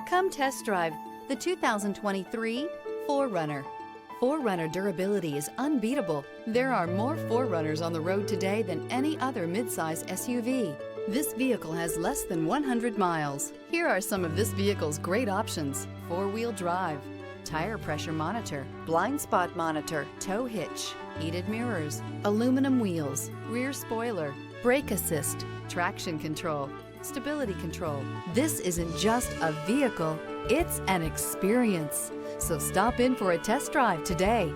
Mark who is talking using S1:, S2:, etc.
S1: Come test drive the 2023 4Runner. 4Runner durability is unbeatable. There are more 4Runners on the road today than any other midsize SUV. This vehicle has less than 100 miles. Here are some of this vehicle's great options: four-wheel drive, tire pressure monitor, blind spot monitor, tow hitch, heated mirrors, aluminum wheels, rear spoiler, brake assist, traction control, stability control. This isn't just a vehicle, it's an experience. So stop in for a test drive today.